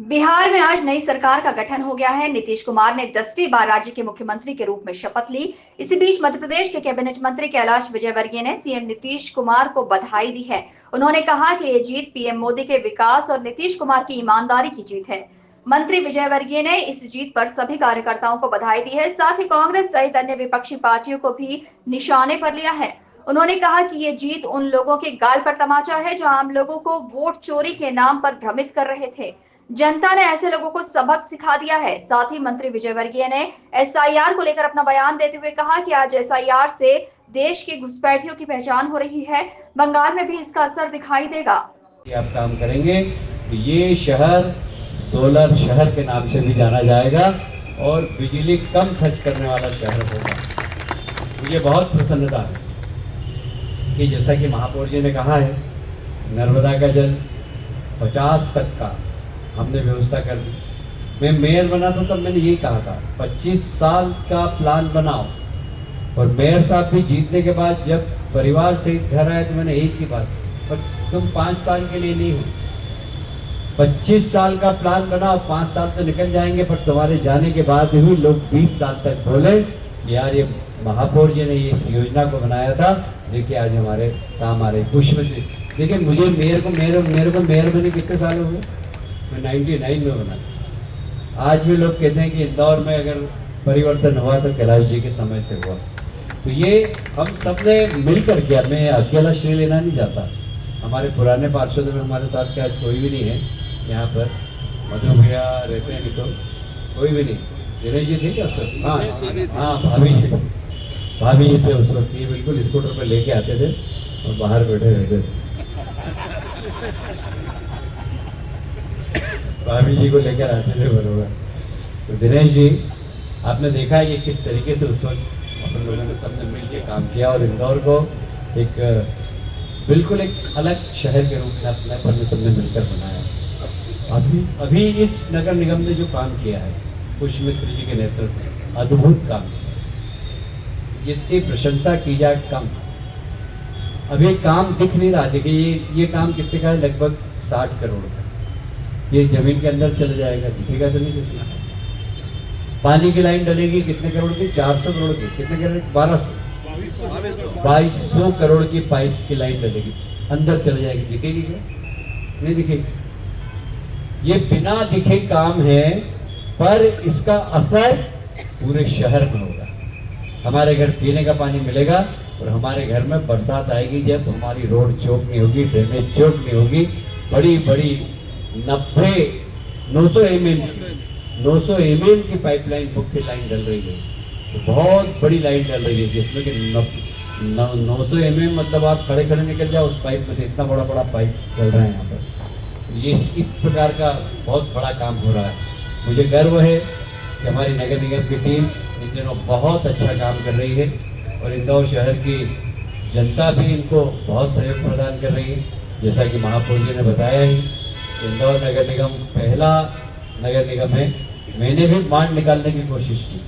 बिहार में आज नई सरकार का गठन हो गया है। नीतीश कुमार ने 10वीं बार राज्य के मुख्यमंत्री के रूप में शपथ ली। इसी बीच मध्य प्रदेश के कैबिनेट मंत्री कैलाश विजयवर्गीय ने सीएम नीतीश कुमार को बधाई दी है। उन्होंने कहा कि ये जीत पीएम मोदी के विकास और नीतीश कुमार की ईमानदारी की जीत है। मंत्री विजयवर्गीय ने इस जीत पर सभी कार्यकर्ताओं को बधाई दी है। साथ ही कांग्रेस सहित अन्य विपक्षी पार्टियों को भी निशाने पर लिया है। उन्होंने कहा कि ये जीत उन लोगों के गाल पर तमाचा है जो आम लोगों को वोट चोरी के नाम पर भ्रमित कर रहे थे। जनता ने ऐसे लोगों को सबक सिखा दिया है। साथ ही मंत्री विजयवर्गीय ने एसआईआर को लेकर अपना बयान देते हुए कहा कि आज एसआईआर से देश की घुसपैठियों की पहचान हो रही है। बंगाल में भी इसका असर दिखाई देगा। आप काम करेंगे तो ये शहर सोलर शहर के नाम से भी जाना जाएगा और बिजली कम खर्च करने वाला शहर होगा। मुझे बहुत प्रसन्नता है कि जैसा कि महापौर जी ने कहा है, नर्मदा का जल 50 तक का हमने व्यवस्था कर दी। मैं मेयर बना था तब मैंने यही कहा था 25 साल का प्लान बनाओ। और मेयर साहब भी जीतने के बाद जब परिवार से घर आए तो मैंने एक ही बात, पर तुम 5 साल के लिए नहीं हो, 25 साल का प्लान बनाओ। 5 साल तो निकल जाएंगे पर तुम्हारे जाने के बाद भी लोग 20 साल तक बोले यार ये महापौर जी ने ये इस योजना को बनाया था, देखिए आज हमारे काम आ रहे। खुश में देखिए मुझे मेयर को मेयर बने कितने साल हो गए, मैं 99 में बना। आज भी लोग कहते हैं कि इंदौर में अगर परिवर्तन हुआ तो कैलाश जी के समय से हुआ। तो ये हम सब ने मिलकर किया, मैं अकेला श्रेय लेना नहीं चाहता। हमारे पुराने पार्षदों में हमारे साथ क्या आज कोई भी नहीं है यहाँ पर, मधु भैया रहते हैं, नहीं तो कोई भी नहीं। दिनेश जी थे क्या उस वक्त? हाँ भाभी जी थे उस वक्त। ये बिल्कुल स्कूटर पर लेके आते थे और बाहर बैठे रहते थे। भाभी जी को लेकर आते थे बरोबर। तो दिनेश जी आपने देखा है कि किस तरीके से उस वक्त अपन लोगों ने सबने मिलकर काम किया और इंदौर को एक बिल्कुल एक अलग शहर के रूप में अपने पर सबने मिलकर बनाया। अभी इस नगर निगम ने जो काम किया है पुष्पमित्र जी के नेतृत्व, अद्भुत काम, जितनी प्रशंसा की जाए कम। अभी काम दिख नहीं रहा। देखिए ये काम कितने का है, लगभग 60 करोड़ का। ये जमीन के अंदर चला जाएगा, दिखेगा तो नहीं किसी। पानी की लाइन डलेगी कितने करोड़ की, 400 करोड़ की। कितने करोड़, 2200 करोड़ की पाइप की लाइन डलेगी, अंदर चले जाएगी, दिखेगी क्या? नहीं दिखेगी। ये बिना दिखे काम है पर इसका असर पूरे शहर में होगा। हमारे घर पीने का पानी मिलेगा और हमारे घर में बरसात आएगी जब हमारी रोड चौक नहीं होगी, ड्रेनेज चौक नहीं होगी। बड़ी बड़ी 900 mm की पाइपलाइन, मुख्य लाइन डल रही है। तो बहुत बड़ी लाइन डल रही है जिसमें कि 900 mm मतलब आप खड़े खड़े निकल जाओ उस पाइप में से, इतना बड़ा बड़ा पाइप चल रहा है यहाँ पर। ये इस प्रकार का बहुत बड़ा काम हो रहा है। मुझे गर्व है कि हमारी नगर निगम की टीम इन दिनों बहुत अच्छा काम कर रही है और इंदौर शहर की जनता भी इनको बहुत सहयोग प्रदान कर रही है। जैसा कि महापौर जी ने बताया ही, इंदौर नगर निगम पहला नगर निगम है। मैंने भी बांध निकालने की कोशिश की,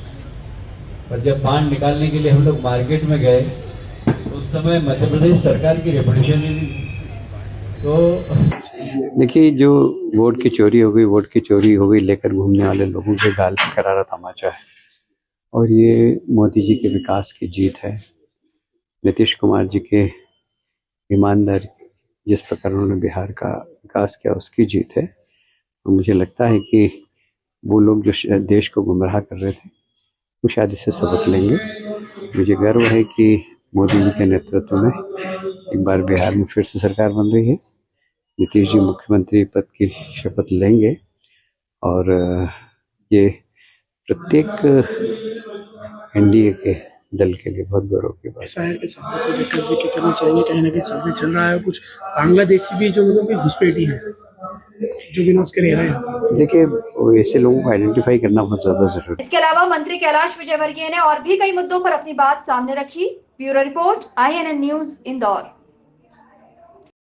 पर जब बांध निकालने के लिए हम लोग मार्केट में गए तो उस समय मध्य प्रदेश सरकार की रेपुटेशन ही नहीं थी। तो देखिए, जो वोट की चोरी हो गई लेकर घूमने वाले लोगों के गाल पे करारा तमाचा है और ये मोदी जी के विकास की जीत है। नीतीश कुमार जी के ईमानदारी, जिस प्रकार उन्होंने बिहार का विकास किया, उसकी जीत है। और मुझे लगता है कि वो लोग जो देश को गुमराह कर रहे थे वो शायद इससे सबक लेंगे। मुझे गर्व है कि मोदी जी के नेतृत्व में एक बार बिहार में फिर से सरकार बन रही है। नीतीश जी मुख्यमंत्री पद की शपथ लेंगे और ये प्रत्येक एनडीए के दल के लिए बहुत गौरव की बात है। के सर्वे को लेकर भी क्या करना चाहिए, कहीं ना कहीं सर्वे चल रहा है। कुछ बांग्लादेशी भी जो लोगों की घुसपैठी है जो बिना उसके रह रहे हैं। देखिए, ऐसे लोगों को आइडेंटिफाई करना बहुत ज्यादा जरूरी है। इसके अलावा मंत्री कैलाश विजयवर्गीय ने और भी कई मुद्दों पर अपनी बात सामने रखी। Bureau report, INN news, Indore.